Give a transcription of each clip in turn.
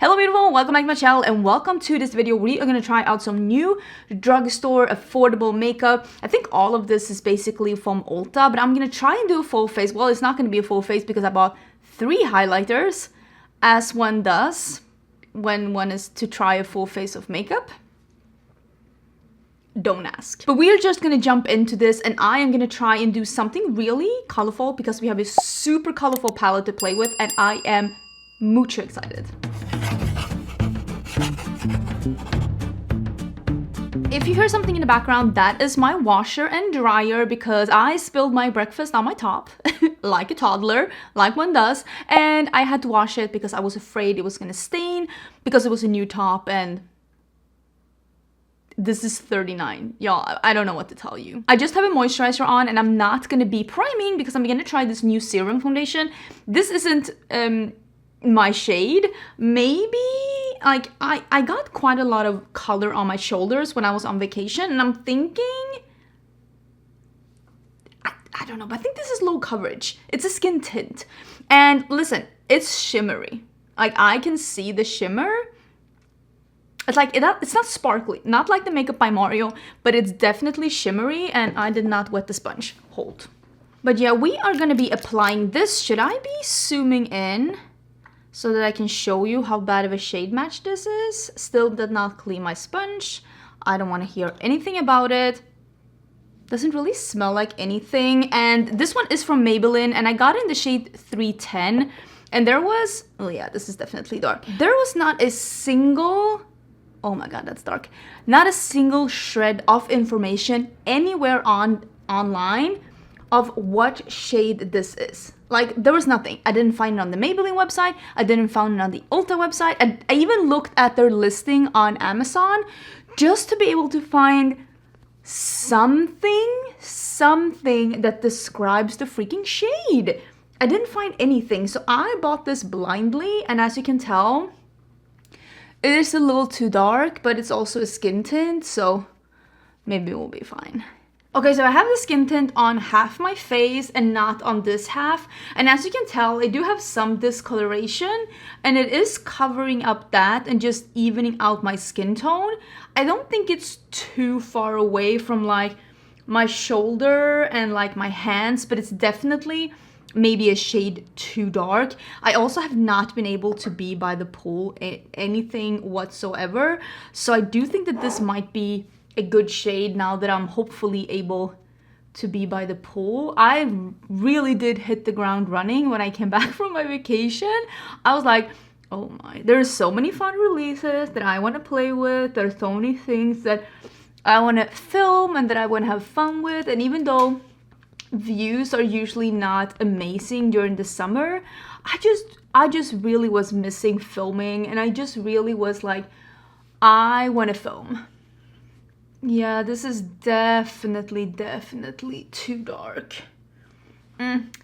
Hello beautiful, welcome back to my channel and welcome to this video. We are going to try out some new drugstore affordable makeup. I think all of this is basically from Ulta, but I'm going to try and do a full face. Well, it's not going to be a full face because I bought 3 highlighters, as one does when one is to try a full face of makeup. Don't ask. But we are just gonna jump into this and I am gonna try and do something really colorful because we have a super colorful palette to play with and I am mucho excited. If you hear something in the background, that is my washer and dryer because I spilled my breakfast on my top like a toddler, like one does, and I had to wash it because I was afraid it was gonna stain because it was a new top and this is 39. Y'all, I don't know what to tell you. I just have a moisturizer on and I'm not gonna be priming because I'm gonna try this new serum foundation. This isn't my shade. Maybe, like, I got quite a lot of color on my shoulders when I was on vacation and I'm thinking, I don't know, but I think this is low coverage. It's a skin tint. And listen, it's shimmery. Like, I can see the shimmer. It's like, it's not sparkly, not like the makeup by Mario, but it's definitely shimmery and I did not wet the sponge. Hold. But yeah, we are gonna be applying this. Should I be zooming in so that I can show you how bad of a shade match this is? Still did not clean my sponge. I don't wanna hear anything about it. Doesn't really smell like anything. And this one is from Maybelline and I got in the shade 310 and there was, oh yeah, this is definitely dark. There was not a single, oh my god, that's dark. Not a single shred of information anywhere online of what shade this is. Like, there was nothing. I didn't find it on the Maybelline website. I didn't find it on the Ulta website. I even looked at their listing on Amazon just to be able to find something that describes the freaking shade. I didn't find anything. So I bought this blindly, and as you can tell, it is a little too dark, but it's also a skin tint, so maybe we'll be fine. Okay, so I have the skin tint on half my face and not on this half. And as you can tell, I do have some discoloration and it is covering up that and just evening out my skin tone. I don't think it's too far away from like my shoulder and like my hands, but it's definitely maybe a shade too dark. I also have not been able to be by the pool anything whatsoever. So I do think that this might be a good shade now that I'm hopefully able to be by the pool. I really did hit the ground running when I came back from my vacation. I was like, oh my, there's so many fun releases that I want to play with. There's so many things that I want to film and that I want to have fun with. And even though views are usually not amazing during the summer, I just really was missing filming and I just really was like, I want to film. Yeah, this is definitely too dark.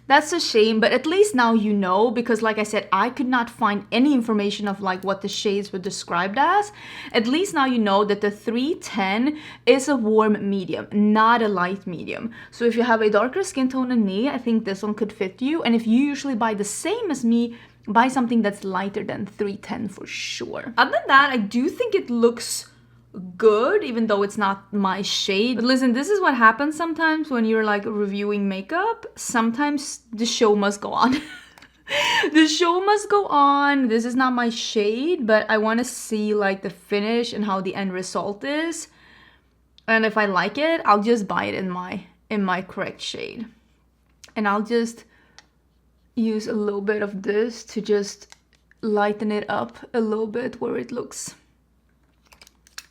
That's a shame, but at least now you know, because like I said, I could not find any information of like what the shades were described as. At least now you know that the 310 is a warm medium, not a light medium. So if you have a darker skin tone than me, I think this one could fit you. And if you usually buy the same as me, buy something that's lighter than 310 for sure. Other than that, I do think it looks good, even though it's not my shade. But listen, this is what happens sometimes when you're like reviewing makeup. Sometimes the show must go on. The show must go on. This is not my shade, but I want to see like the finish and how the end result is. And if I like it, I'll just buy it in my correct shade. And I'll just use a little bit of this to just lighten it up a little bit where it looks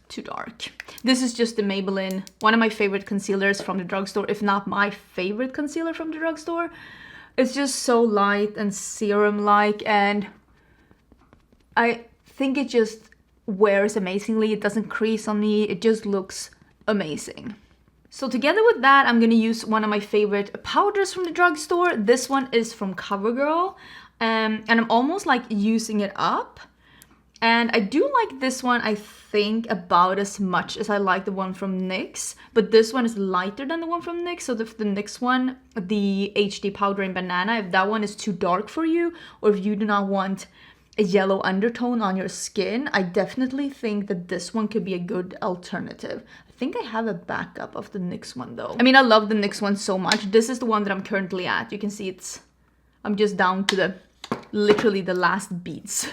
too dark. This is just the Maybelline, one of my favorite concealers from the drugstore, if not my favorite concealer from the drugstore. It's just so light and serum-like and I think it just wears amazingly. It doesn't crease on me. It just looks amazing. So together with that, I'm gonna use one of my favorite powders from the drugstore. This one is from CoverGirl and I'm almost like using it up. And I do like this one, I think, about as much as I like the one from NYX. But this one is lighter than the one from NYX. So the NYX one, the HD powder in banana, if that one is too dark for you, or if you do not want a yellow undertone on your skin, I definitely think that this one could be a good alternative. I think I have a backup of the NYX one though. I mean, I love the NYX one so much. This is the one that I'm currently at. You can see I'm just down to literally the last beads.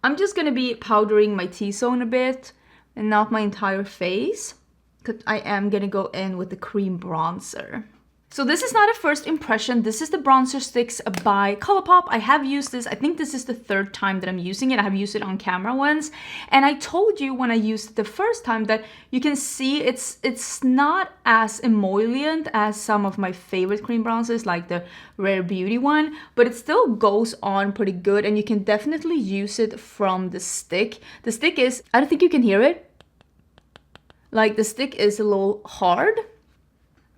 I'm just gonna be powdering my T-zone a bit and not my entire face, because I am gonna go in with the cream bronzer. So this is not a first impression. This is the bronzer sticks by Colourpop. I have used this. I think this is the third time that I'm using it. I have used it on camera once. And I told you when I used it the first time that you can see it's not as emollient as some of my favorite cream bronzers, like the Rare Beauty one, but it still goes on pretty good, and you can definitely use it from the stick. The stick is, I don't think you can hear it. Like, the stick is a little hard.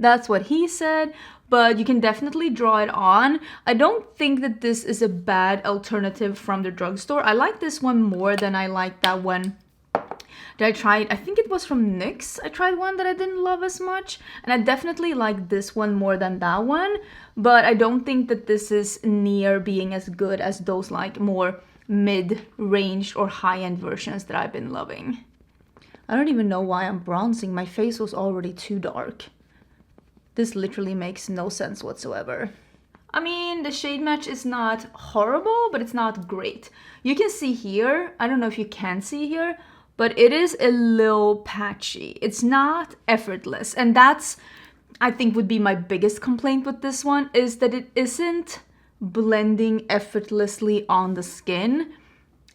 That's what he said, but you can definitely draw it on. I don't think that this is a bad alternative from the drugstore. I like this one more than I like that one that I tried. I think it was from NYX. I tried one that I didn't love as much, and I definitely like this one more than that one, but I don't think that this is near being as good as those like more mid-range or high-end versions that I've been loving. I don't even know why I'm bronzing. My face was already too dark. This literally makes no sense whatsoever. I mean, the shade match is not horrible, but it's not great. You can see here, I don't know if you can see here, but it is a little patchy. It's not effortless. And that's, I think, would be my biggest complaint with this one, is that it isn't blending effortlessly on the skin.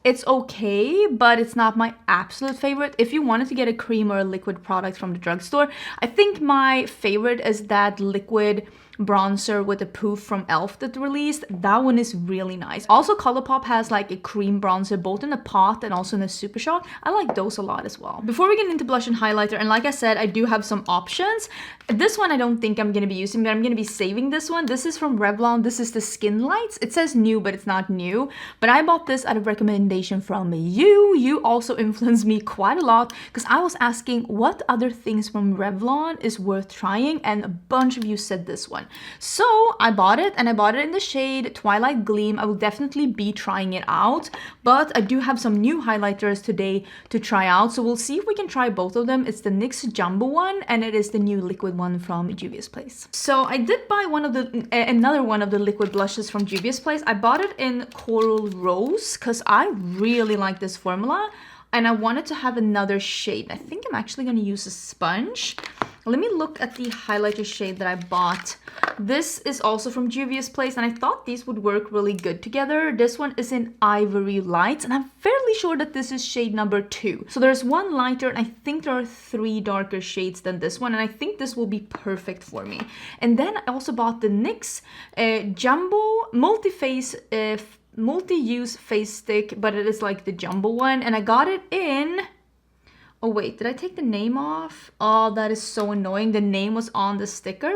It's okay, but it's not my absolute favorite. If you wanted to get a cream or a liquid product from the drugstore, I think my favorite is that liquid bronzer with a poof from e.l.f. that released. That one is really nice. Also, Colourpop has like a cream bronzer both in a pot and also in a super shock. I like those a lot as well. Before we get into blush and highlighter, and like I said, I do have some options. This one I don't think I'm gonna be using, but I'm gonna be saving this one. This is from Revlon. This is the Skin Lights. It says new, but it's not new. But I bought this out of recommendation from you. You also influenced me quite a lot, because I was asking what other things from Revlon is worth trying, and a bunch of you said this one. So I bought it, and I bought it in the shade Twilight Gleam. I will definitely be trying it out, but I do have some new highlighters today to try out, so we'll see if we can try both of them. It's the NYX Jumbo one, and it is the new liquid one from Juvia's Place. So I did buy another one of the liquid blushes from Juvia's Place. I bought it in Coral Rose because I really like this formula, and I wanted to have another shade. I think I'm actually going to use a sponge. Let me look at the highlighter shade that I bought. This is also from Juvia's Place, and I thought these would work really good together. This one is in Ivory Lights, and I'm fairly sure that this is shade number 2. So there's one lighter, and I think there are 3 darker shades than this one, and I think this will be perfect for me. And then I also bought the NYX Jumbo multi-use face stick, but it is like the jumbo one, and I got it in... Oh wait, did I take the name off? Oh, that is so annoying. The name was on the sticker.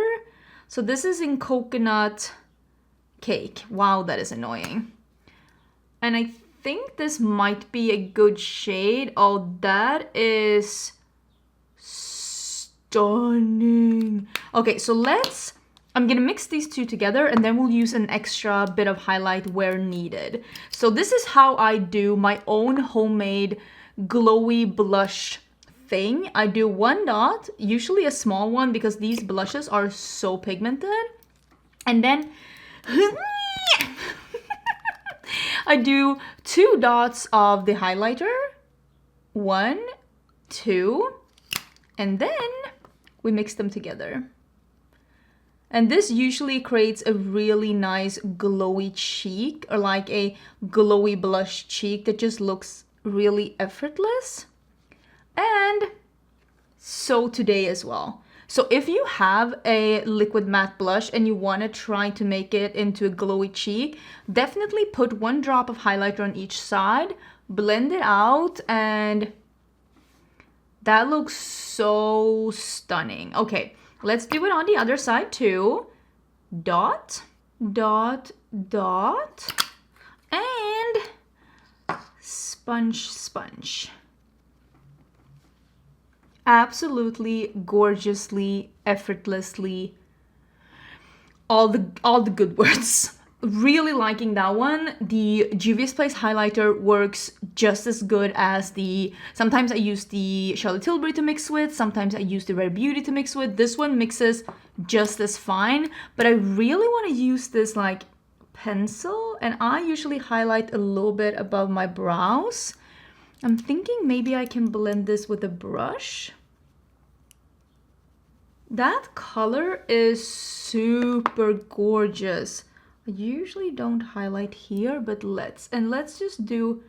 So this is in Coconut Cake. Wow, that is annoying. And I think this might be a good shade. Oh, that is stunning. Okay, so I'm gonna mix these two together, and then we'll use an extra bit of highlight where needed. So this is how I do my own homemade glowy blush thing. I do 1 dot, usually a small one because these blushes are so pigmented, and then I do 2 dots of the highlighter, 1, 2, and then we mix them together. And this usually creates a really nice glowy cheek, or like a glowy blush cheek that just looks really effortless. And so today as well. So if you have a liquid matte blush and you want to try to make it into a glowy cheek, definitely put 1 drop of highlighter on each side, blend it out, and that looks so stunning. Okay, let's do it on the other side too. Dot, dot, dot, and sponge, sponge. Absolutely gorgeously, effortlessly, all the good words. Really liking that one. The Juvia's Place highlighter works just as good as the... Sometimes I use the Charlotte Tilbury to mix with. Sometimes I use the Rare Beauty to mix with. This one mixes just as fine. But I really want to use this like pencil. And I usually highlight a little bit above my brows. I'm thinking maybe I can blend this with a brush. That color is super gorgeous. I usually don't highlight here, but let's just do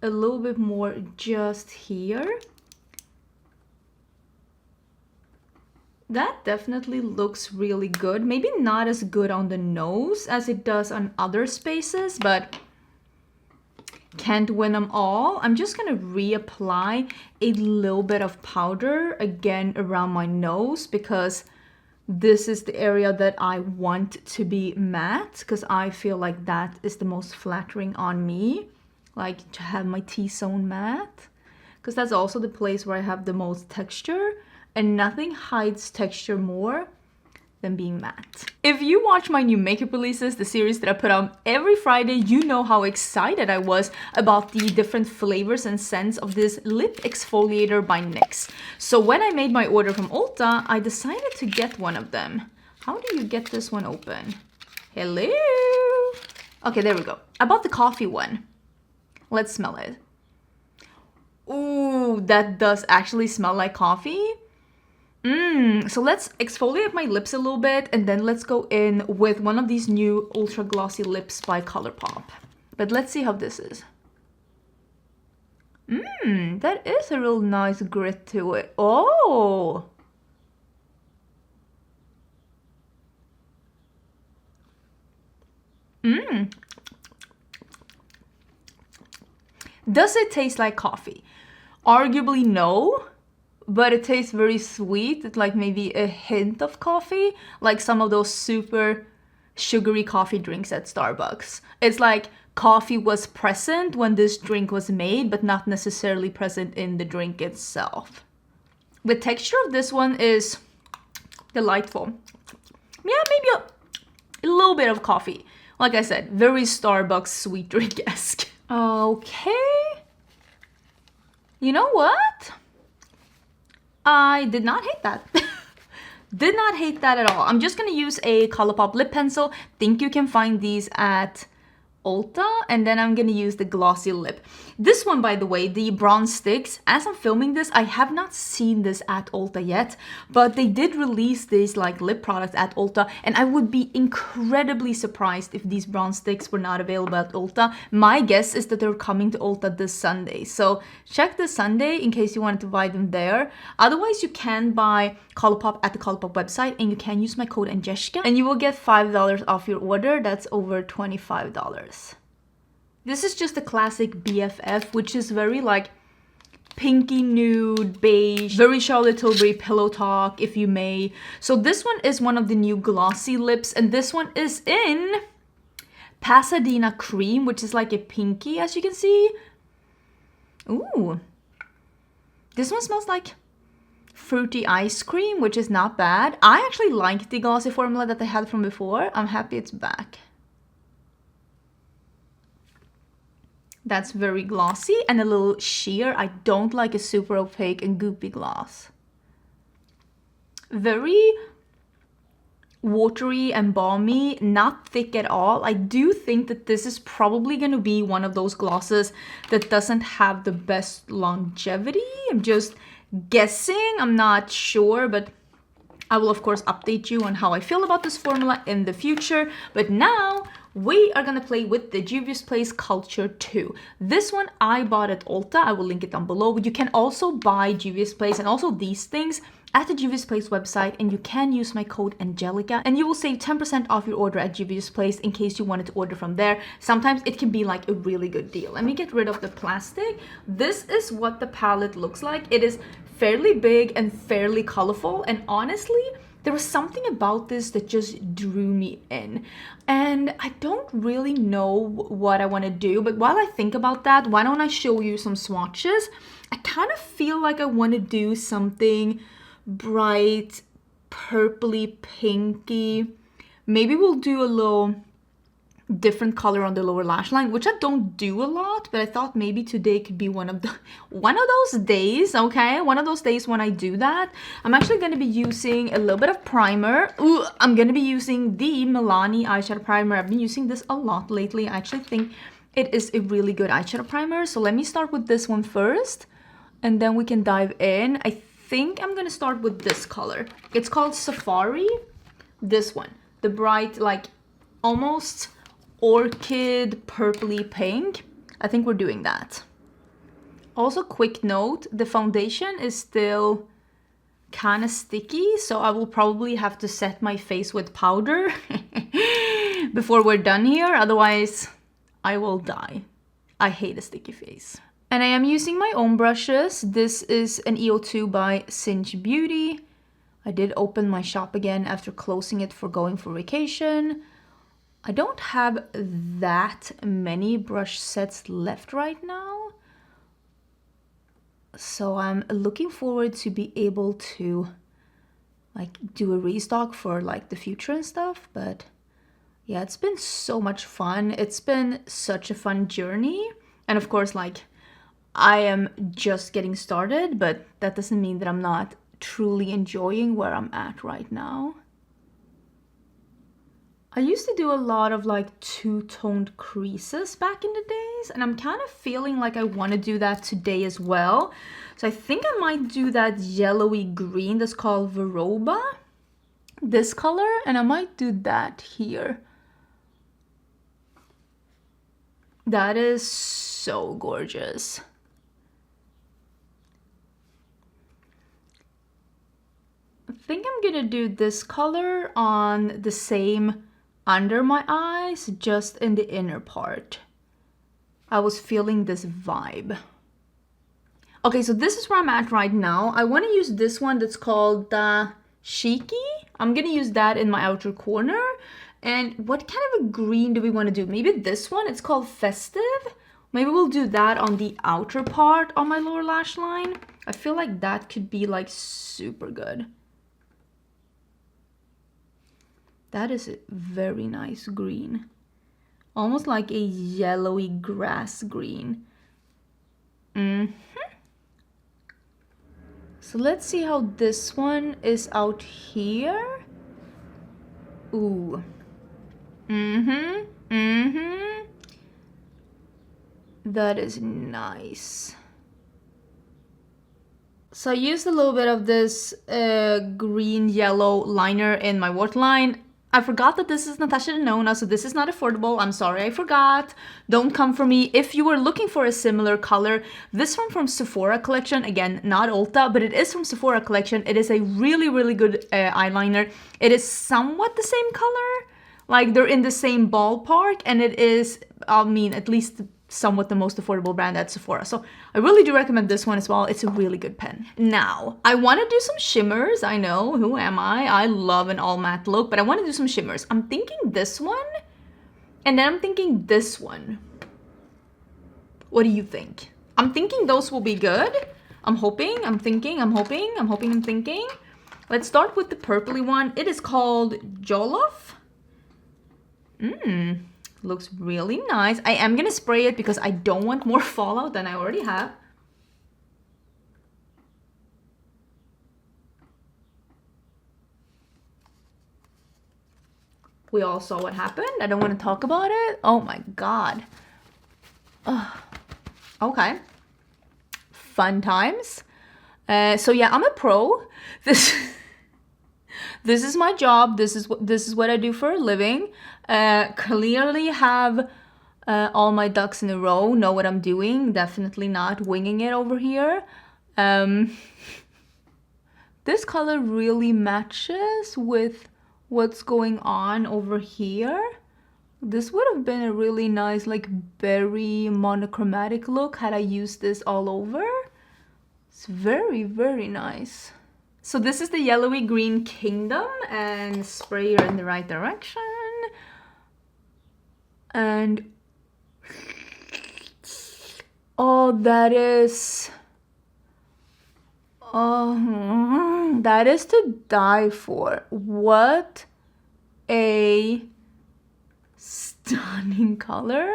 a little bit more just here. That definitely looks really good. Maybe not as good on the nose as it does on other spaces, but can't win them all. I'm just gonna reapply a little bit of powder again around my nose because this is the area that I want to be matte, because I feel like that is the most flattering on me, like to have my T-zone matte, because that's also the place where I have the most texture, and nothing hides texture more than being matte. If you watch my new makeup releases, the series that I put out every Friday, you know how excited I was about the different flavors and scents of this lip exfoliator by NYX. So when I made my order from Ulta, I decided to get one of them. How do you get this one open? Hello? Okay, there we go. I bought the coffee one. Let's smell it. Ooh, that does actually smell like coffee. So let's exfoliate my lips a little bit, and then let's go in with one of these new ultra glossy lips by ColourPop. But let's see how this is. That is a real nice grit to it. Oh! Does it taste like coffee? Arguably no. But it tastes very sweet. It's like maybe a hint of coffee, like some of those super sugary coffee drinks at Starbucks. It's like coffee was present when this drink was made, but not necessarily present in the drink itself. The texture of this one is delightful. Yeah, maybe a little bit of coffee. Like I said, very Starbucks sweet drink-esque. Okay. You know what? I did not hate that. Did not hate that at all. I'm just gonna use a ColourPop lip pencil. Think you can find these at Ulta, and then I'm gonna use the glossy lip. This one, by the way, the bronze sticks, as I'm filming this, I have not seen this at Ulta yet, but they did release these like lip products at Ulta, and I would be incredibly surprised if these bronze sticks were not available at Ulta. My guess is that they're coming to Ulta this Sunday, so check this Sunday in case you wanted to buy them there. Otherwise, you can buy ColourPop at the ColourPop website, and you can use my code Angelica, and you will get $5 off your order. That's over $25. This is just a classic BFF, which is very like pinky nude, beige, very Charlotte Tilbury pillow talk, if you may. So this one is one of the new glossy lips, and this one is in Pasadena Cream, which is like a pinky, as you can see. Ooh. This one smells like fruity ice cream, which is not bad. I actually like the glossy formula that I had from before. I'm happy it's back. That's very glossy and a little sheer. I don't like a super opaque and goopy gloss. Very watery and balmy, not thick at all. I do think that this is probably going to be one of those glosses that doesn't have the best longevity. I'm just guessing. I'm not sure, but I will of course update you on how I feel about this formula in the future. But now we are gonna play with the Juvia's Place Culture 2. This one I bought at Ulta. I will link it down below. But you can also buy Juvia's Place and also these things at the Juvia's Place website, and you can use my code Angelica, and you will save 10% off your order at Juvia's Place in case you wanted to order from there. Sometimes it can be like a really good deal. Let me get rid of the plastic. This is what the palette looks like. It is fairly big and fairly colorful, and honestly, there was something about this that just drew me in. And I don't really know what I want to do, but while I think about that, why don't I show you some swatches? I kind of feel like I want to do something bright, purpley, pinky. Maybe we'll do a little different color on the lower lash line, which I don't do a lot, but I thought maybe today could be one of those days, okay? One of those days when I do that. I'm actually going to be using a little bit of primer. Ooh, I'm going to be using the Milani eyeshadow primer. I've been using this a lot lately. I actually think it is a really good eyeshadow primer. So let me start with this one first, and then we can dive in. I think I'm going to start with this color. It's called Safari. This one, the bright, like almost orchid purpley pink. I think we're doing that. Also, quick note, the foundation is still kind of sticky, so I will probably have to set my face with powder before we're done here, otherwise I will die. I hate a sticky face. And I am using my own brushes. This is an EO2 by Cinch Beauty. I did open my shop again after closing it for going for vacation. I don't have that many brush sets left right now, so I'm looking forward to be able to like do a restock for like the future and stuff. But yeah, it's been so much fun. It's been such a fun journey, and of course, like, I am just getting started, but that doesn't mean that I'm not truly enjoying where I'm at right now. I used to do a lot of like two-toned creases back in the days, and I'm kind of feeling like I want to do that today as well. So I think I might do that yellowy green that's called Veroba, this color, and I might do that here. That is so gorgeous. I think I'm gonna do this color on the same under my eyes, just in the inner part. I was feeling this vibe. Okay, so this is where I'm at right now. I want to use this one that's called Shiki. I'm gonna use that in my outer corner. And what kind of a green do we want to do? Maybe this one, it's called Festive. Maybe we'll do that on the outer part on my lower lash line. I feel like that could be like super good. That is a very nice green. Almost like a yellowy grass green. So let's see how this one is out here. Ooh. That is nice. So I used a little bit of this green yellow liner in my waterline. I forgot that this is Natasha Denona, so this is not affordable. I'm sorry, I forgot. Don't come for me. If you were looking for a similar color, this one from Sephora collection, again, not Ulta, but it is from Sephora collection. It is a really, really good eyeliner. It is somewhat the same color. Like, they're in the same ballpark, and it is, I mean, at least somewhat the most affordable brand at Sephora. So I really do recommend this one as well. It's a really good pen. Now, I want to do some shimmers. I know, who am I? I love an all matte look, but I want to do some shimmers. I'm thinking this one, and then I'm thinking this one. What do you think? I'm thinking those will be good. I'm hoping, I'm thinking, I'm hoping, I'm hoping, I'm thinking. Let's start with the purpley one. It is called Jollof. Looks really nice. I am gonna spray it because I don't want more fallout than I already have. We all saw what happened. I don't want to talk about it. Oh my god. Ugh. Okay. Fun times. So yeah, I'm a pro. This is my job. This is what I do for a living. Clearly have all my ducks in a row. Know what I'm doing. Definitely not winging it over here. This color really matches with what's going on over here. This would have been a really nice, like, berry monochromatic look had I used this all over. It's very, very nice. So this is the yellowy green kingdom, and spray her in the right direction. And oh, that is to die for. What a stunning color.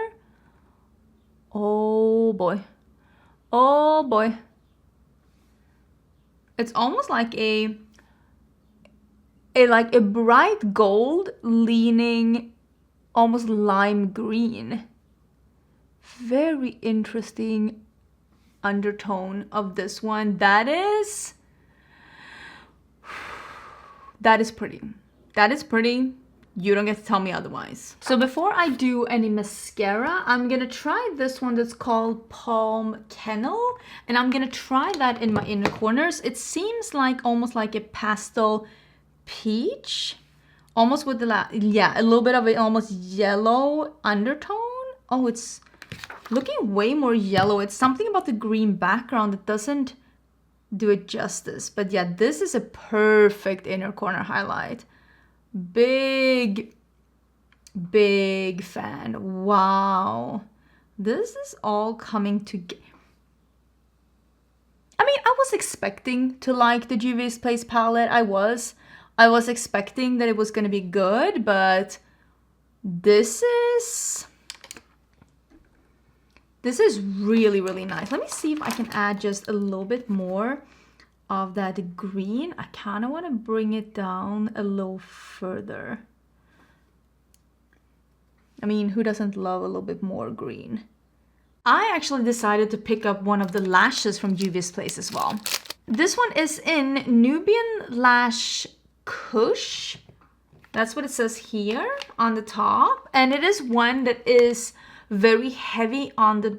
Oh boy. Oh boy. It's almost like a bright gold leaning almost lime green. Very interesting undertone of this one. That is pretty. That is pretty. You don't get to tell me otherwise. So before I do any mascara, I'm gonna try this one that's called Palm Kennel, and I'm gonna try that in my inner corners. It seems like almost like a pastel peach, almost with a little bit of an almost yellow undertone. Oh, it's looking way more yellow. It's something about the green background that doesn't do it justice. But yeah, this is a perfect inner corner highlight. Big fan. Wow. This is all coming together. I mean, I was expecting to like the Juvia's Place palette. I was expecting that it was going to be good, but this is really, really nice. Let me see if I can add just a little bit more of that green. I kind of want to bring it down a little further. I mean, who doesn't love a little bit more green? I actually decided to pick up one of the lashes from Juvia's Place as well. This one is in Nubian Lash Kush. That's what it says here on the top. And it is one that is very heavy on the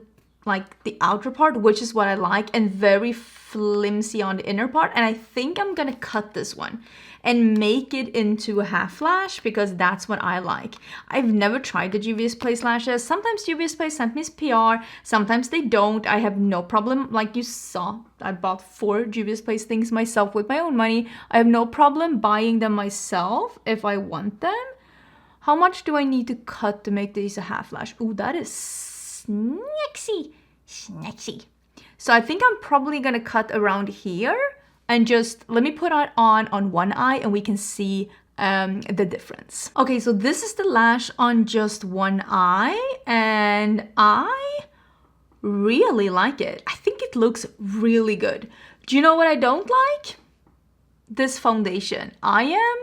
outer part, which is what I like, and very flimsy on the inner part. And I think I'm gonna cut this one and make it into a half lash because that's what I like. I've never tried the Juvia's Place lashes. Sometimes Juvia's Place sent me PR, sometimes they don't. I have no problem. Like you saw, I bought 4 Juvia's Place things myself with my own money. I have no problem buying them myself if I want them. How much do I need to cut to make these a half lash? Ooh, that is snexy. So I think I'm probably gonna cut around here and just let me put it on one eye and we can see the difference. Okay, so this is the lash on just one eye and I really like it. I think it looks really good. Do you know what I don't like? This foundation. I am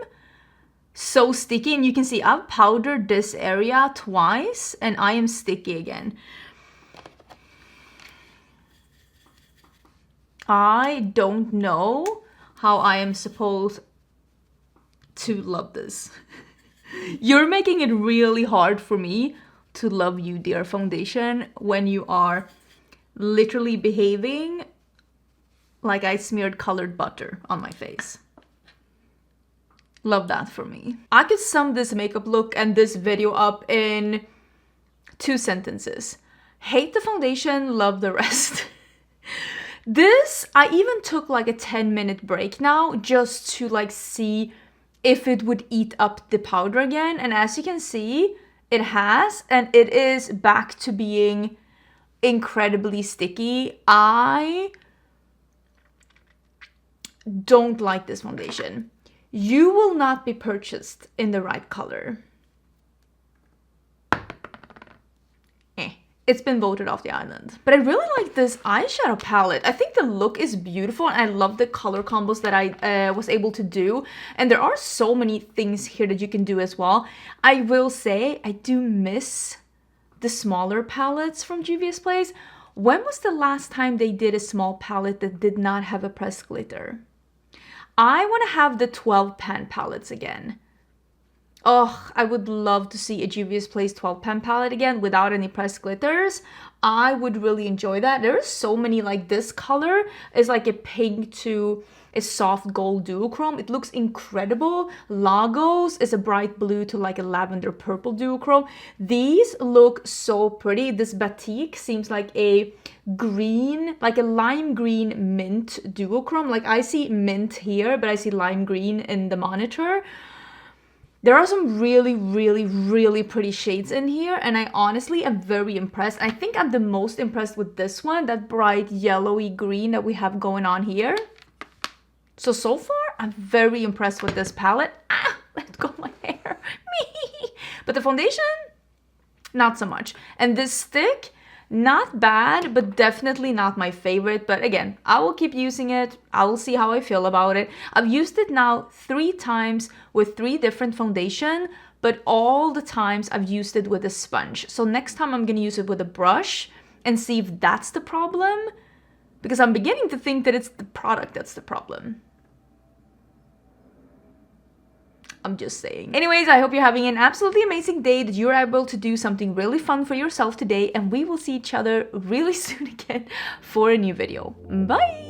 so sticky, and you can see I've powdered this area twice and I am sticky again. I don't know how I am supposed to love this. You're making it really hard for me to love you, dear foundation, when you are literally behaving like I smeared colored butter on my face. Love that for me. I could sum this makeup look and this video up in 2 sentences. Hate the foundation, love the rest. This, I even took like a 10-minute break now just to like see if it would eat up the powder again. And as you can see, it has, and it is back to being incredibly sticky. I don't like this foundation. You will not be purchased in the right color. It's been voted off the island. But I really like this eyeshadow palette. I think the look is beautiful and I love the color combos that I was able to do. And there are so many things here that you can do as well. I will say I do miss the smaller palettes from Juvia's Place. When was the last time they did a small palette that did not have a pressed glitter? I want to have the 12 pan palettes again. Oh, I would love to see a Juvia's Place 12 pan palette again without any pressed glitters. I would really enjoy that. There are so many, like this color is like a pink to a soft gold duochrome. It looks incredible. Lagos is a bright blue to like a lavender purple duochrome. These look so pretty. This batik seems like a green, like a lime green mint duochrome. Like I see mint here, but I see lime green in the monitor. There are some really, really, really pretty shades in here, and I honestly am very impressed. I think I'm the most impressed with this one, that bright yellowy green that we have going on here. So far, I'm very impressed with this palette. Ah, let go of my hair. Me. But the foundation, not so much. And this stick, not bad, but definitely not my favorite. But again, I will keep using it. I will see how I feel about it. I've used it now 3 times with 3 different foundation, but all the times I've used it with a sponge. So next time I'm gonna use it with a brush and see if that's the problem, because I'm beginning to think that it's the product that's the problem. I'm just saying. Anyways, I hope you're having an absolutely amazing day, that you're able to do something really fun for yourself today, and we will see each other really soon again for a new video. Bye!